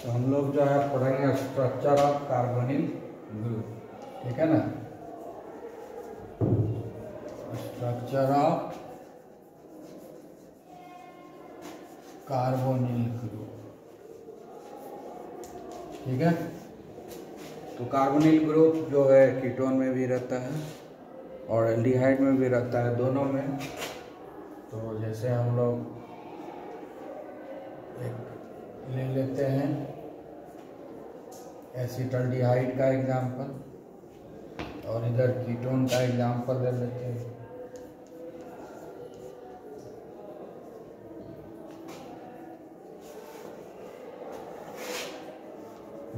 तो हम लोग जो है पढ़ेंगे स्ट्रक्चर ऑफ कार्बोनिल ग्रुप, ठीक है ना। स्ट्रक्चर ऑफ कार्बोनिल ग्रुप, ठीक है। तो कार्बोनिल ग्रुप जो है कीटोन में भी रहता है और एल्डिहाइड में भी रहता है, दोनों में। तो जैसे हम लोग एक ले लेते हैं एसिटल्डिहाइड का एग्जाम्पल और इधर कीटोन का एग्जाम्पल ले लेते हैं।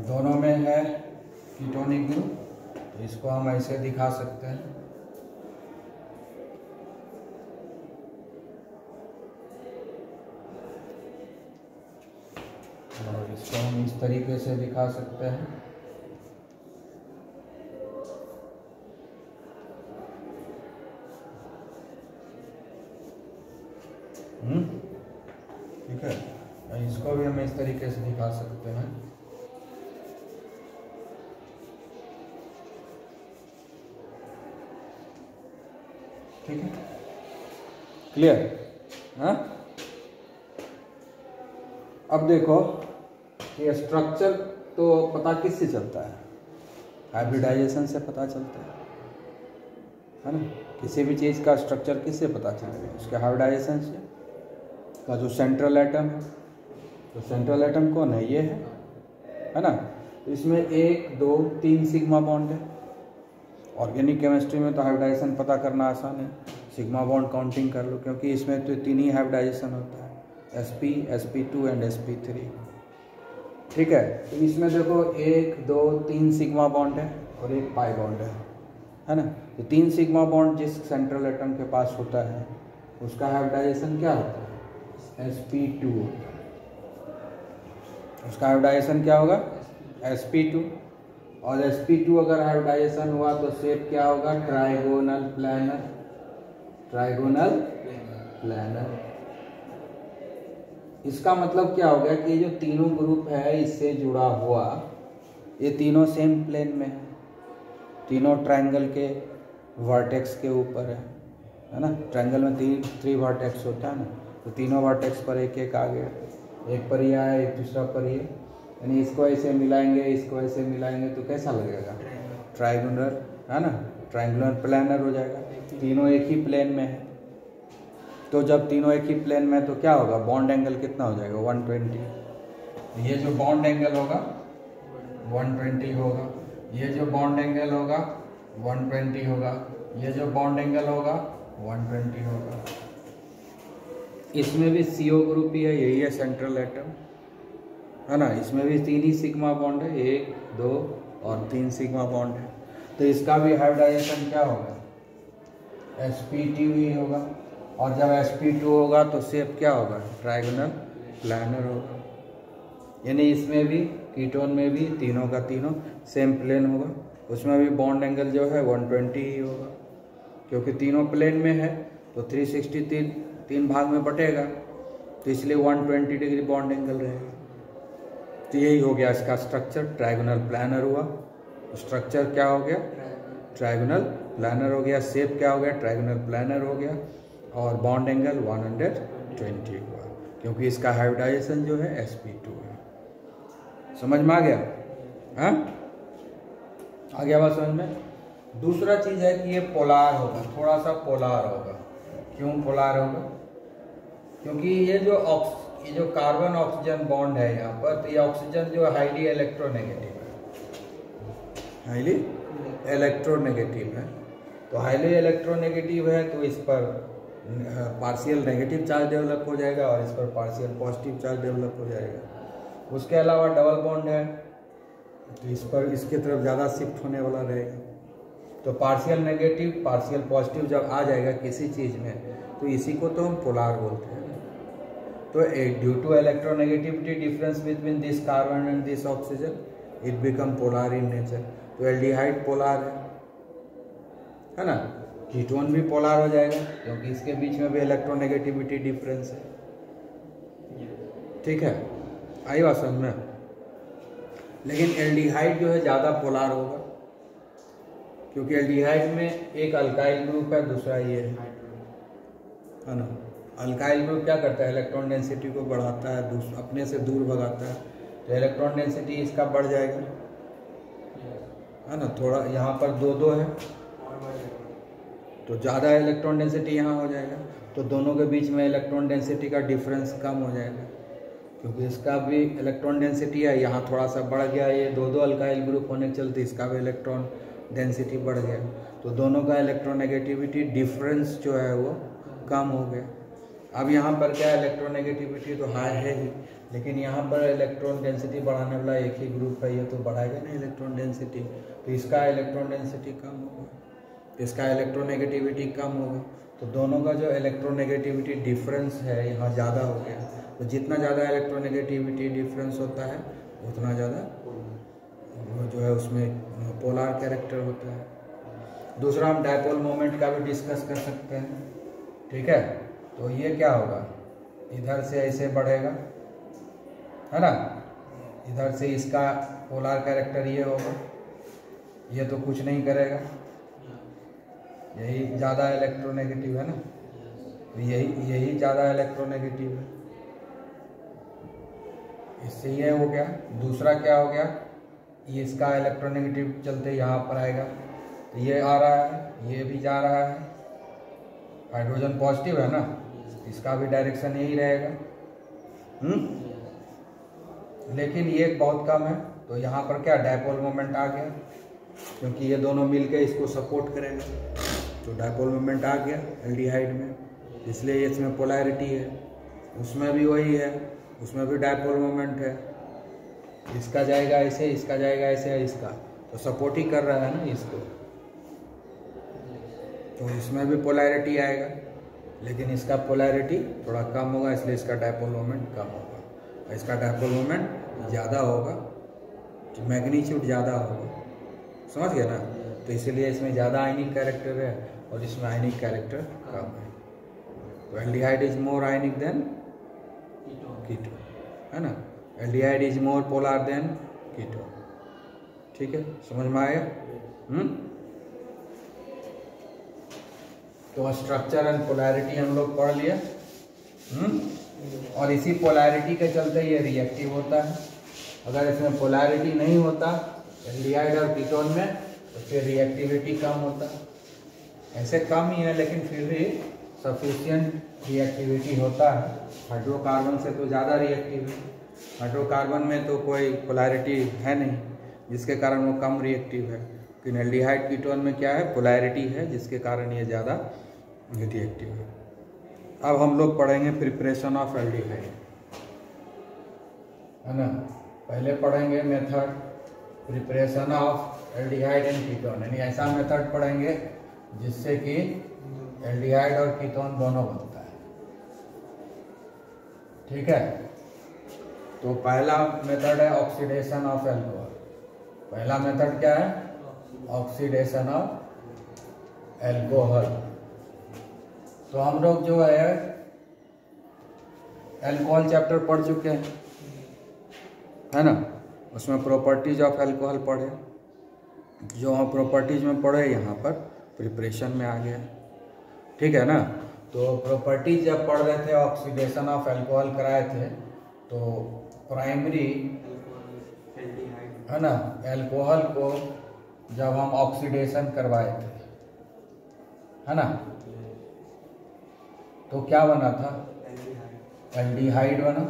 दोनों में है कीटोनिक ग्रुप, तो इसको हम ऐसे दिखा सकते हैं। और इसको हम इस तरीके से दिखा सकते हैं। ठीक है, इसको भी हम इस तरीके से दिखा सकते हैं। ठीक है, क्लियर? हाँ, अब देखो ये स्ट्रक्चर तो पता किससे चलता है? हाइब्रिडाइजेशन से पता चलता है ना। किसी भी चीज़ का स्ट्रक्चर किससे पता चलेगा? उसके हाइब्रिडाइजेशन से। का जो सेंट्रल एटम है, तो सेंट्रल एटम कौन है? ये है ना। तो इसमें 1 2 3 सिग्मा बॉन्ड है। ऑर्गेनिक केमिस्ट्री में तो हाइब्रिडाइजेशन पता करना आसान है, सिग्मा बॉन्ड काउंटिंग कर लो, क्योंकि इसमें तो 3 ही हाइब्रिडाइजेशन होता है, sp sp2 एंड sp3। ठीक है, तो इसमें देखो 1 2 3 सिग्मा बॉन्ड है और 1 पाई बॉन्ड है ना। तो 3 सिग्मा बॉन्ड जिस सेंट्रल एटम के पास होता है उसका हाइब्रिडाइजेशन क्या होता है? sp2 होता है। उसका हाइब्रिडाइजेशन क्या होगा? sp2। और sp2 अगर हाइब्रिडाइजेशन हुआ तो शेप क्या होगा? Trigonal planar. Trigonal planar. इसका मतलब क्या हो गया कि ये जो तीनों ग्रुप है इससे जुड़ा हुआ, ये तीनों सेम प्लेन में है, तीनों ट्रायंगल के वर्टेक्स के ऊपर है ना। ट्रायंगल में 3 वर्टेक्स होता है ना, तो तीनों वर्टेक्स पर एक एक आ गया, एक पर ही आया, एक दूसरा पर ही, यानी इसको ऐसे मिलाएंगे, इसको ऐसे मिलाएंगे तो कैसा लगेगा? ट्रायंगुलर, है ना, ट्रायंगुलर प्लैनर हो जाएगा। तीनों एक ही प्लेन में है, तो जब तीनों एक ही प्लेन में तो क्या होगा? बॉन्ड एंगल कितना हो जाएगा? 120। ये जो बॉन्ड एंगल होगा 120 होगा, ये जो बॉन्ड एंगल होगा 120 होगा, ये जो बॉन्ड एंगल होगा 120 होगा। इसमें भी CO ग्रुप ही है, यही है सेंट्रल एटम, है ना। इसमें भी 3 ही सिग्मा बॉन्ड है, 1 2 और 3 सिग्मा बॉन्ड है। तो इसका भी हाइब्रिडाइजेशन क्या होगा? sp2 ही होगा। और जब sp2 होगा तो शेप क्या होगा? ट्रायगोनल प्लैनर होगा। यानी इसमें भी कीटोन में भी तीनों का तीनों सेम प्लेन होगा, उसमें भी बॉन्ड एंगल जो है 120 ही होगा, क्योंकि तीनों प्लेन में है तो 360 तीन भाग में बटेगा, तो इसलिए 120 डिग्री बॉन्ड एंगल रहेगा। तो यही हो गया इसका स्ट्रक्चर, ट्रायगोनल प्लैनर हुआ। स्ट्रक्चर क्या हो गया? ट्रायगोनल प्लैनर हो गया। शेप क्या हो गया? ट्रायगोनल प्लैनर हो गया। और बॉन्ड एंगल 120 हुआ, क्योंकि इसका हाइब्रिडाइजेशन जो है sp2 है। समझ में आ गया? हाँ, आ गया बात समझ में? दूसरा चीज है कि ये पोलार होगा, थोड़ा सा पोलार होगा। क्यों पोलार होगा? क्योंकि ये जो कार्बन ऑक्सीजन बॉन्ड है यहाँ पर, तो ये ऑक्सीजन जो हाईली इलेक्ट्रोनेगेटिव है, हाईली इलेक्ट्रोनेगेटिव है। तो हाईली इलेक्ट्रोनेगेटिव है तो इस पर पार्शियल नेगेटिव चार्ज डेवलप हो जाएगा और इस पर पार्शियल पॉजिटिव चार्ज डेवलप हो जाएगा। उसके अलावा डबल बॉन्ड है तो इस पर इसके तरफ ज़्यादा शिफ्ट होने वाला रहेगा। तो पार्शियल नेगेटिव पार्शियल पॉजिटिव जब आ जाएगा किसी चीज़ में, तो इसी को तो हम पोलार बोलते हैं। तो due to electronegativity difference between this carbon and this oxygen, it become polar in nature. तो एल्डिहाइड पोलार है ना। कीटोन भी पोलार हो जाएगा क्योंकि इसके बीच में भी इलेक्ट्रोनेगेटिविटी डिफरेंस है। ठीक है, आई बात समझ में? लेकिन एल्डिहाइड जो है ज़्यादा पोलार होगा, क्योंकि एल्डिहाइड में एक अल्काइल ग्रुप है, दूसरा ये है ना। अल्काइल ग्रुप क्या करता है, इलेक्ट्रॉन डेंसिटी को बढ़ाता है, अपने से दूर भगाता है, तो इलेक्ट्रॉन डेंसिटी इसका बढ़ जाएगा, है ना। थोड़ा यहाँ पर 2 है तो ज़्यादा इलेक्ट्रॉन डेंसिटी यहाँ हो जाएगा, तो दोनों के बीच में इलेक्ट्रॉन डेंसिटी का डिफरेंस कम हो जाएगा, क्योंकि इसका भी इलेक्ट्रॉन डेंसिटी है, यहाँ थोड़ा सा बढ़ गया, ये 2 अल्काइल ग्रुप होने के चलते इसका भी इलेक्ट्रॉन डेंसिटी बढ़ गया, तो दोनों का इलेक्ट्रोनेगेटिविटी डिफरेंस जो है वो कम हो गया। अब यहाँ पर क्या है, इलेक्ट्रोनेगेटिविटी तो हाई है ही, लेकिन यहाँ पर इलेक्ट्रॉन डेंसिटी बढ़ाने वाला एक ही ग्रुप है, ये तो बढ़ाएगा नहीं इलेक्ट्रॉन डेंसिटी, तो इसका इलेक्ट्रॉन डेंसिटी कम होगा, इसका इलेक्ट्रोनेगेटिविटी कम होगा, तो दोनों का जो इलेक्ट्रोनेगेटिविटी डिफरेंस है यहाँ ज़्यादा हो गया। तो जितना ज़्यादा इलेक्ट्रोनेगेटिविटी डिफरेंस होता है उतना ज़्यादा वो जो है उसमें पोलार कैरेक्टर होता है। दूसरा हम डायपोल मोमेंट का भी डिस्कस कर सकते हैं, ठीक है। तो ये क्या होगा, इधर से ऐसे बढ़ेगा, है ना, इधर से इसका पोलार कैरेक्टर ये होगा, ये तो कुछ नहीं करेगा, यही ज़्यादा इलेक्ट्रोनेगेटिव है ना, तो यही ज़्यादा इलेक्ट्रोनेगेटिव है, इससे ये हो गया। दूसरा क्या हो गया, ये इसका इलेक्ट्रोनेगेटिव चलते यहाँ पर आएगा, तो ये आ रहा है, ये भी जा रहा है, हाइड्रोजन पॉजिटिव है ना, इसका भी डायरेक्शन यही रहेगा, लेकिन ये बहुत कम है, तो यहाँ पर क्या डायपोल मोमेंट आ गया, क्योंकि ये दोनों मिलकर इसको सपोर्ट करेंगे, तो डायपोल मोमेंट आ गया एल्डिहाइड में, इसलिए इसमें पोलैरिटी है। उसमें भी वही है, उसमें भी डायपोल मोमेंट है, इसका जाएगा ऐसे, इसका जाएगा ऐसे, इसका तो सपोर्ट ही कर रहा है ना इसको, तो इसमें भी पोलैरिटी आएगा, लेकिन इसका पोलैरिटी थोड़ा कम होगा, इसलिए इसका डायपोल मोमेंट कम होगा, इसका डायपोल मोमेंट ज़्यादा होगा, तो मैग्नीट्यूड ज़्यादा होगा, समझ गए ना। तो इसीलिए इसमें ज़्यादा आयनिक कैरेक्टर है और इसमें आयनिक कैरेक्टर कम है। तो aldehyde is more ionic than ketone, है ना, aldehyde is more polar than ketone, ठीक है, समझ में आया। तो स्ट्रक्चर एंड पोलैरिटी हम लोग पढ़ लिए, और इसी पोलैरिटी के चलते ये रिएक्टिव होता है। अगर इसमें पोलैरिटी नहीं होता एल्डिहाइड और कीटोन में, तो फिर रिएक्टिविटी कम होता, ऐसे कम ही है लेकिन फिर भी सफिशिएंट रिएक्टिविटी होता है। हाइड्रोकार्बन से तो ज़्यादा रिएक्टिव है, हाइड्रोकार्बन में तो कोई पोलैरिटी है नहीं, जिसके कारण वो कम रिएक्टिव है, लेकिन एल्डिहाइड कीटोन में क्या है, पोलैरिटी है, जिसके कारण ये ज़्यादा रिएक्टिव है। अब हम लोग पढ़ेंगे प्रिपरेशन ऑफ एल्डिहाइड, है ना। पहले पढ़ेंगे method preparation of aldehyde and ketone, यानी ऐसा मेथड पढ़ेंगे जिससे कि एल्डिहाइड और कीटोन दोनों बनता है, ठीक है। तो पहला मेथड है ऑक्सीडेशन ऑफ एल्कोहल। पहला मेथड क्या है, ऑक्सीडेशन ऑफ एल्कोहल। तो हम लोग जो है एल्कोहल चैप्टर पढ़ चुके हैं, है ना, उसमें प्रॉपर्टीज ऑफ एल्कोहल पढ़े, जो हम प्रॉपर्टीज में पढ़े यहाँ पर प्रिपरेशन में आ गया, ठीक है ना। तो प्रॉपर्टीज जब पढ़ रहे थे, ऑक्सीडेशन ऑफ एल्कोहल कराए थे, तो प्राइमरी, है ना, एल्कोहल को जब हम ऑक्सीडेशन करवाए थे, है ना, तो क्या बना था, एल्डिहाइड बना।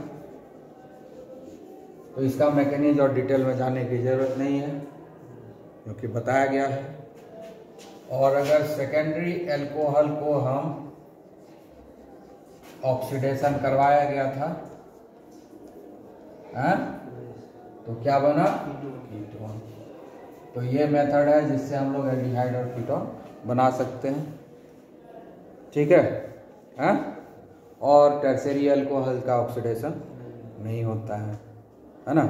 तो इसका मैकेनिज्म और डिटेल में जाने की ज़रूरत नहीं है, क्योंकि बताया गया है। और अगर सेकेंडरी एल्कोहल को हम ऑक्सीडेशन करवाया गया था, हैं, तो क्या बना, कीटोन। तो ये मेथड है जिससे हम लोग एल्डिहाइड और कीटोन बना सकते हैं, ठीक है, हैं? और टर्शियरी अल्कोहल का ऑक्सीडेशन नहीं होता है ना,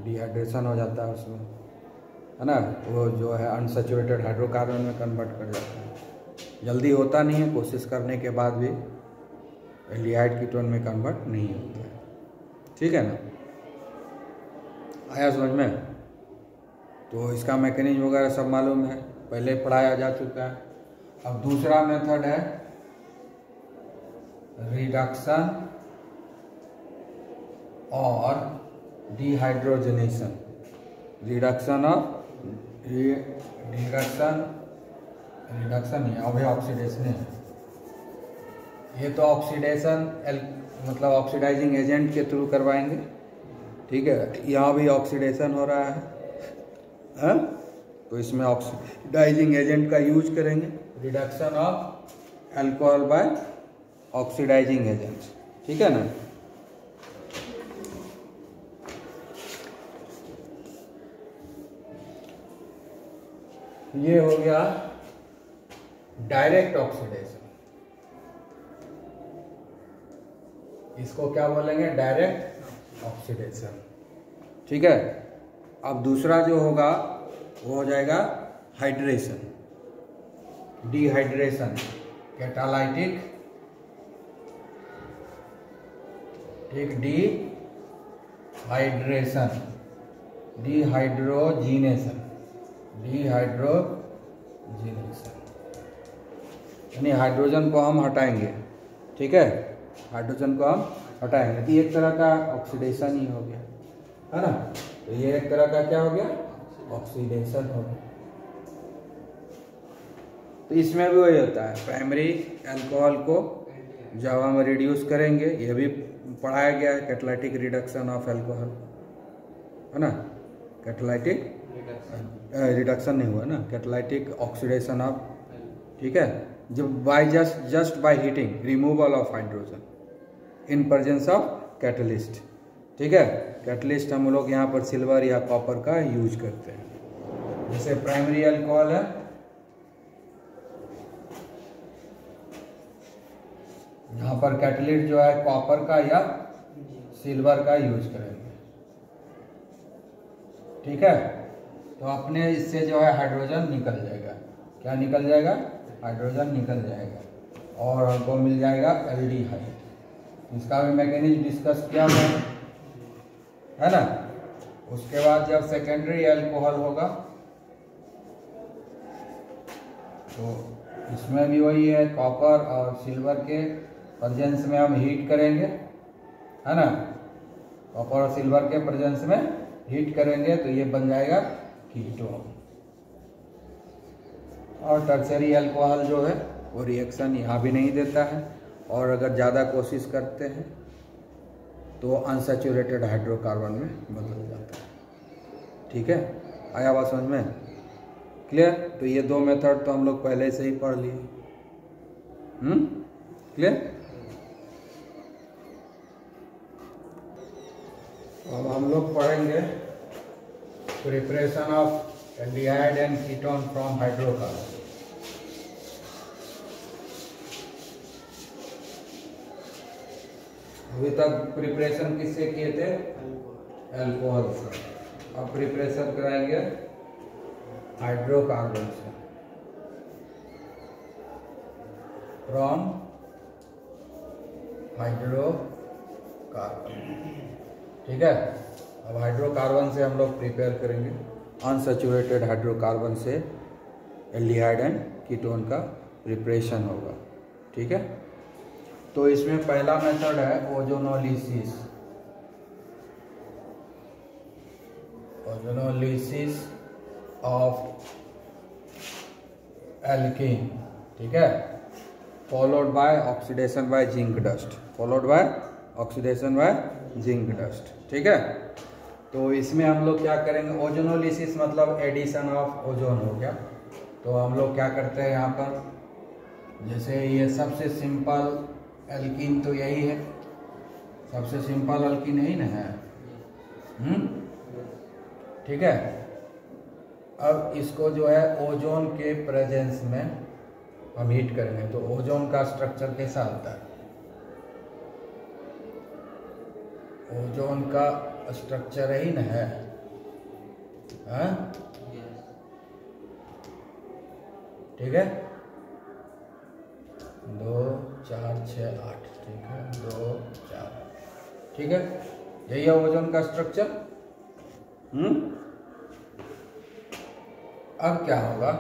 डिहाइड्रेशन हो जाता है उसमें, है ना, वो जो है अनसैचुरेटेड हाइड्रोकार्बन में कन्वर्ट कर जाता है, जल्दी होता नहीं है, कोशिश करने के बाद भी एल्डिहाइड कीटोन में कन्वर्ट नहीं होता है, ठीक है ना, आया समझ में। तो इसका मैकेनिज्म वगैरह सब मालूम है, पहले पढ़ाया जा चुका है। अब दूसरा मेथड है रिडक्शन और डिहाइड्रोजनेशन। रिडक्शन नहीं, अभी ऑक्सीडेशन है। ये तो ऑक्सीडेशन मतलब ऑक्सीडाइजिंग एजेंट के थ्रू करवाएंगे, ठीक है। यहाँ भी ऑक्सीडेशन हो रहा है, तो इसमें ऑक्सीडाइजिंग एजेंट का यूज करेंगे। Reduction of alcohol by oxidising agents, ठीक है ना। ये हो गया डायरेक्ट ऑक्सीडेशन, इसको क्या बोलेंगे, डायरेक्ट ऑक्सीडेशन, ठीक है। अब दूसरा जो होगा वो हो जाएगा हाइड्रेशन, डिहाइड्रेशन, कैटालाइटिक, ठीक, डिहाइड्रेशन, डिहाइड्रोजिनेशन, यानी हाइड्रोजन को हम हटाएंगे, ठीक है। हाइड्रोजन को हम हटाएंगे तो एक तरह का ऑक्सीडेशन ही हो गया, है ना। तो ये एक तरह का क्या हो गया, ऑक्सीडेशन हो गया। तो इसमें भी वही होता है, प्राइमरी अल्कोहल को जब हम रिड्यूस करेंगे, ये भी पढ़ाया गया है, कैटालाइटिक रिडक्शन ऑफ अल्कोहल, है ना। कैटालाइटिक रिडक्शन नहीं हुआ ना, कैटालाइटिक ऑक्सीडेशन ऑफ, ठीक है। जब by just by heating removal of hydrogen in presence of catalyst, ठीक है। कैटलिस्ट हम लोग यहाँ पर सिल्वर या कॉपर का यूज करते हैं। जैसे प्राइमरी अल्कोहल है, यहाँ पर कैटलिस्ट जो है कॉपर का या सिल्वर का यूज करेंगे, ठीक है। तो अपने इससे जो है हाइड्रोजन निकल जाएगा, क्या निकल जाएगा, हाइड्रोजन निकल जाएगा और हमको मिल जाएगा एल्डिहाइड। इसका भी मैकेनिज्म डिस्कस किया हुआ है ना। उसके बाद जब सेकेंडरी अल्कोहल होगा तो इसमें भी वही है, कॉपर और सिल्वर के प्रेजेंस में हम हीट करेंगे, है ना। कॉपर और सिल्वर के प्रेजेंस में हीट करेंगे तो ये बन जाएगा कीटोन। और टर्शरी अल्कोहल जो है वो रिएक्शन यहाँ भी नहीं देता है, और अगर ज़्यादा कोशिश करते हैं तो अनसैचुरेटेड हाइड्रोकार्बन में बदल जाता है, ठीक है। आया बात समझ में, क्लियर। तो ये दो मेथड तो हम लोग पहले से ही पढ़ लिए, क्लियर। अब हम लोग पढ़ेंगे preparation of aldehyde and ketone from hydrocarbon. अभी तक प्रिपरेशन किससे किए थे, अल्कोहल से। अब प्रिपरेशन कराएंगे हाइड्रोकार्बन से, फ्रॉम हाइड्रोकार्बन, ठीक है। अब हाइड्रोकार्बन से हम लोग प्रिपेयर करेंगे, अनसैचुरेटेड हाइड्रोकार्बन से एल्डिहाइड एंड कीटोन का प्रिपरेशन होगा, ठीक है। तो इसमें पहला मेथड है ओजोनोलिसिस। ओजोनोलिसिस ऑफ एल्कीन, ठीक है, followed by oxidation by zinc dust, followed by oxidation by zinc dust, ठीक है। तो इसमें हम लोग क्या करेंगे, ओजोनोलिसिस मतलब एडिशन ऑफ ओजोन हो गया। तो हम लोग क्या करते हैं यहाँ पर, जैसे ये सबसे सिंपल एल्कीन तो यही है, सबसे सिंपल एल्कीन यही ना है, ठीक है। अब इसको जो है ओजोन के प्रेजेंस में हम हीट करेंगे, तो ओजोन का स्ट्रक्चर कैसा आता है, ओजोन का स्ट्रक्चर ही ना है, ठीक है, 2 4 6 8, ठीक है, 2 4, ठीक है, यही है ओजोन का स्ट्रक्चर। अब क्या होगा,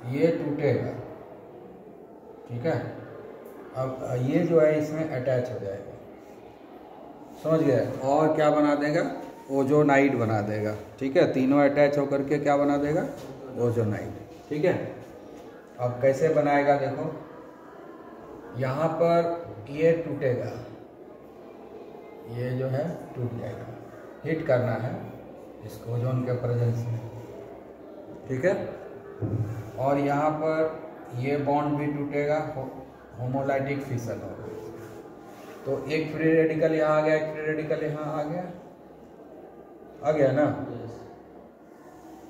ये टूटेगा, ठीक है। अब ये जो है इसमें अटैच हो जाएगा, समझ गए, और क्या बना देगा, ओजोनाइड बना देगा, ठीक है। तीनों अटैच होकर के क्या बना देगा, ओजोनाइड, ठीक है। अब कैसे बनाएगा देखो, यहाँ पर ये टूटेगा, ये जो है टूट जाएगा, हीट करना है इसको ओजोन के प्रेजेंस में, ठीक है। और यहाँ पर ये बॉन्ड भी टूटेगा, होमोलाइटिक फिसल होगा, तो एक फ्री रेडिकल यहाँ आ गया, एक फ्री रेडिकल यहाँ आ गया ना,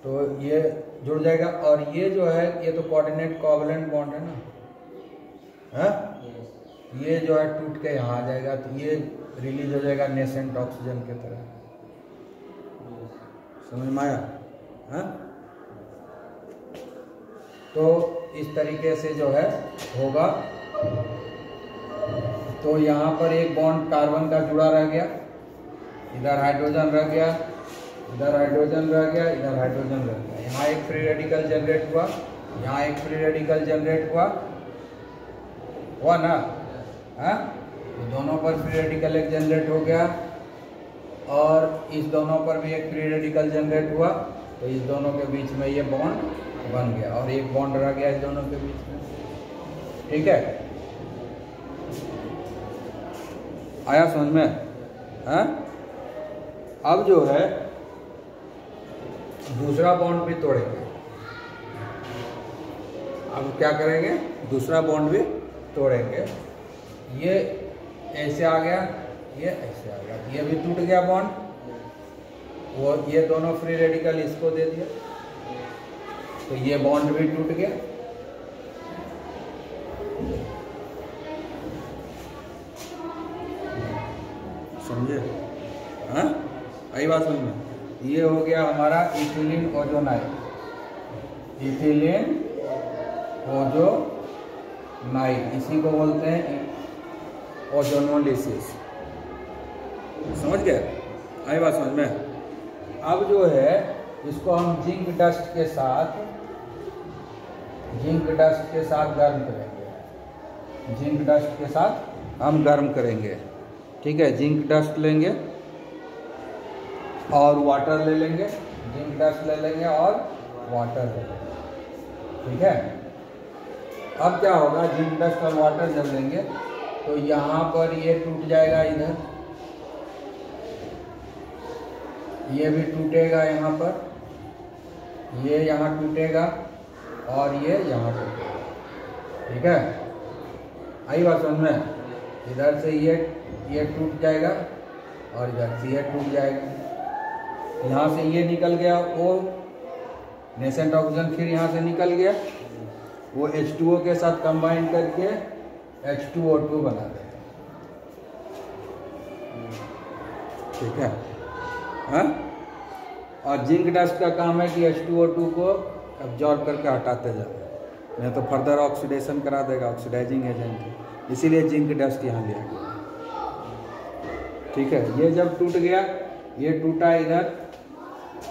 तो ये जुड़ जाएगा। और ये जो है ये तो कोऑर्डिनेट कोवैलेंट बॉन्ड है ना, है? ये जो है टूट के यहाँ आ जाएगा, तो ये रिलीज हो जाएगा नेसेंट ऑक्सीजन की तरह, समझ में आया, है? तो इस तरीके से जो है होगा। तो यहाँ पर एक बॉन्ड कार्बन का जुड़ा रह गया, इधर हाइड्रोजन रह गया, इधर हाइड्रोजन रह गया, इधर हाइड्रोजन रह गया, यहाँ एक फ्री रेडिकल जनरेट हुआ, यहाँ एक फ्री रेडिकल जनरेट हुआ ना, हाँ? तो दोनों पर फ्री रेडिकल एक जनरेट हो गया, और इस दोनों पर भी एक फ्री रेडिकल जनरेट हुआ, तो इस दोनों के बीच में ये बॉन्ड बन गया, और एक बॉन्ड रह गया इस दोनों के बीच में, ठीक है। आया समझ में, हाँ? अब जो है दूसरा बॉन्ड भी तोड़ेंगे, अब क्या करेंगे, दूसरा बॉन्ड भी तोड़ेंगे। ये ऐसे आ गया, ये ऐसे आ गया, ये भी टूट गया बॉन्ड, वो ये दोनों फ्री रेडिकल इसको दे दिया, तो ये बॉन्ड भी टूट गया, समझे, हाँ? आई बात समझ में। ये हो गया हमारा इथिलीन ओजोनाइड, इथिलीन ओजोनाइड, इसी को बोलते हैं ओजोनोलिसिस, समझ गए, आई बात समझ में। अब जो है इसको हम जिंक डस्ट के साथ गर्म करेंगे, जिंक डस्ट के साथ हम गर्म करेंगे, ठीक है। जिंक डस्ट लेंगे और वाटर ले लेंगे, जिंक डस्ट ले लेंगे और वाटर ले लेंगे, ठीक है। अब क्या होगा, जिंक डस्ट और वाटर जब लेंगे तो यहाँ पर ये टूट जाएगा, इधर ये भी टूटेगा, यहाँ पर ये यहाँ टूटेगा, और ये यहाँ टूटेगा, ठीक है। आई बात समझ में, इधर से ये टूट जाएगा और इधर से ये टूट जाएगा, यहाँ से ये निकल गया, वो नेसेंट ऑक्सीजन फिर यहाँ से निकल गया, वो H2O के साथ कंबाइन करके H2O2 बना देगा, ठीक है, हाँ? और जिंक डस्ट का काम है कि H2O2 को एब्जॉर्ब करके हटाते जाए, नहीं तो फर्दर ऑक्सीडेशन करा देगा, ऑक्सीडाइजिंग एजेंट है, इसीलिए जिंक डस्ट यहाँ लिया गया, ठीक है। ये जब टूट गया, ये टूटा इधर,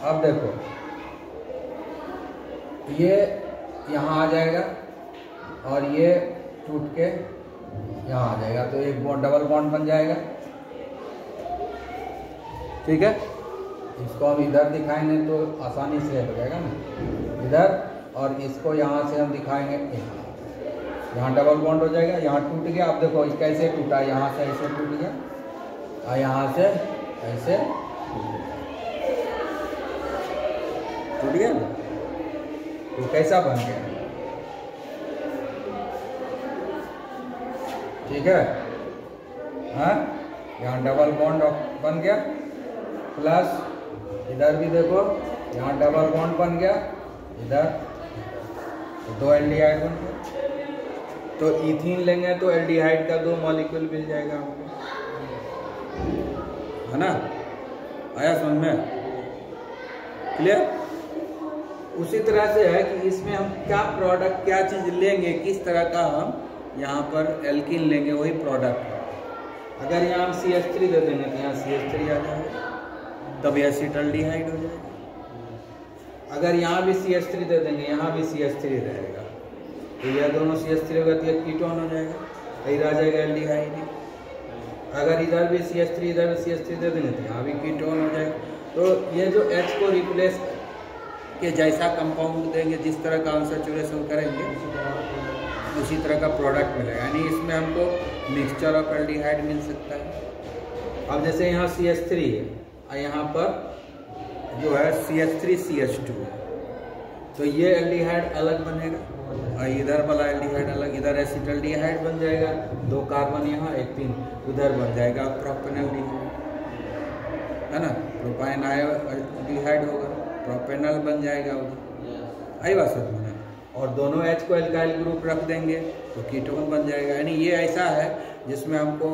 अब देखो ये यहाँ आ जाएगा और ये टूट के यहाँ आ जाएगा, तो एक डबल बॉन्ड बन जाएगा, ठीक है। इसको हम इधर दिखाएंगे तो आसानी से हो जाएगा ना, इधर, और इसको यहाँ से हम दिखाएंगे, यहाँ डबल बॉन्ड हो जाएगा, यहाँ टूट गया। अब देखो कैसे टूटा, यहाँ से ऐसे टूट गया और यहाँ से ऐसे टूट गया ना, तो कैसा बन गया, ठीक है, हाँ? यहाँ डबल बॉन्ड बन गया, प्लस इधर भी देखो यहाँ डबल बॉन्ड बन गया, इधर तो 2 एल्डिहाइड बन गया। तो इथीन लेंगे तो एल्डिहाइड का 2 मॉलिक्यूल मिल जाएगा हमको, है ना, आया समझ में, क्लियर। उसी तरह से है कि इसमें हम क्या प्रोडक्ट, क्या चीज़ लेंगे, किस तरह का हम यहाँ पर एल्कीन लेंगे, वही प्रोडक्ट है। अगर यहाँ हम CH3 दे देंगे तो यहाँ CH3 आ जाएगा, तब एसिटल्डिहाइड हो जाएगा, अगर यहाँ भी CH3 दे देंगे, यहाँ भी CH3 रहेगा, तो यह दोनों CH3 होगा तो यह कीटोन हो जाएगा, इधर आ जाएगा एल्डिहाइड। अगर इधर भी CH3 इधर भी CH3 दे देंगे तो यहाँ भी कीटोन हो जाएगा। तो ये जो H को रिप्लेस के जैसा कंपाउंड देंगे, जिस तरह का अनसैचुरेशन करेंगे उसी तरह का प्रोडक्ट मिलेगा, यानी इसमें हमको मिक्सचर ऑफ एल्डिहाइड मिल सकता है। अब जैसे यहाँ CH3 है और यहाँ पर जो है CH3CH2 है, तो ये एल्डिहाइड अलग बनेगा और इधर वाला एल्डिहाइड अलग, इधर एसिटल्डिहाइड बन जाएगा, 2 कार्बन यहाँ 1 3, उधर बन जाएगा प्रोपेनल्डिहाइड, है ना, प्रोपाइन एल्डिहाइड होगा, प्रोपेनल बन जाएगा उधर, आई बात समझ में। और दोनों H को एल्काइल ग्रुप रख देंगे तो कीटोन बन जाएगा। यानी ये ऐसा है जिसमें हमको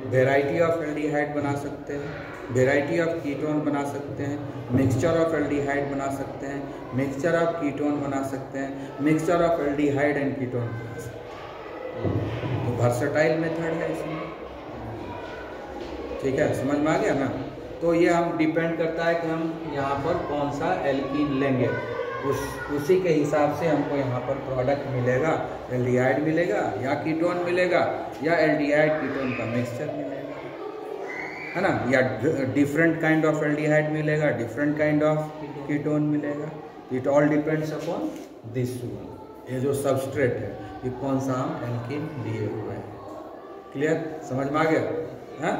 वेराइटी ऑफ एल्डिहाइड बना सकते हैं, वेराइटी ऑफ कीटोन बना सकते हैं, मिक्सचर ऑफ एल्डिहाइड बना सकते हैं, मिक्सचर ऑफ कीटोन बना सकते हैं, mixture of aldehyde and ketone बना सकते हैं। तो वर्सेटाइल मेथड है इसमें, ठीक है, समझ में आ गया ना। तो ये हम डिपेंड करता है कि हम यहाँ पर कौन सा एल्कीन लेंगे, उसी के हिसाब से हमको यहाँ पर प्रोडक्ट मिलेगा, एल्डिहाइड मिलेगा या कीटोन मिलेगा या एल्डिहाइड कीटोन का मिक्सचर मिलेगा, है ना, या डिफरेंट काइंड ऑफ एल्डिहाइड मिलेगा, डिफरेंट काइंड ऑफ कीटोन मिलेगा। It all depends upon this one, ये जो सबस्ट्रेट है ये कौन सा हम एल्कीन लिए हुए हैं। क्लियर, समझ में आ गया, हाँ।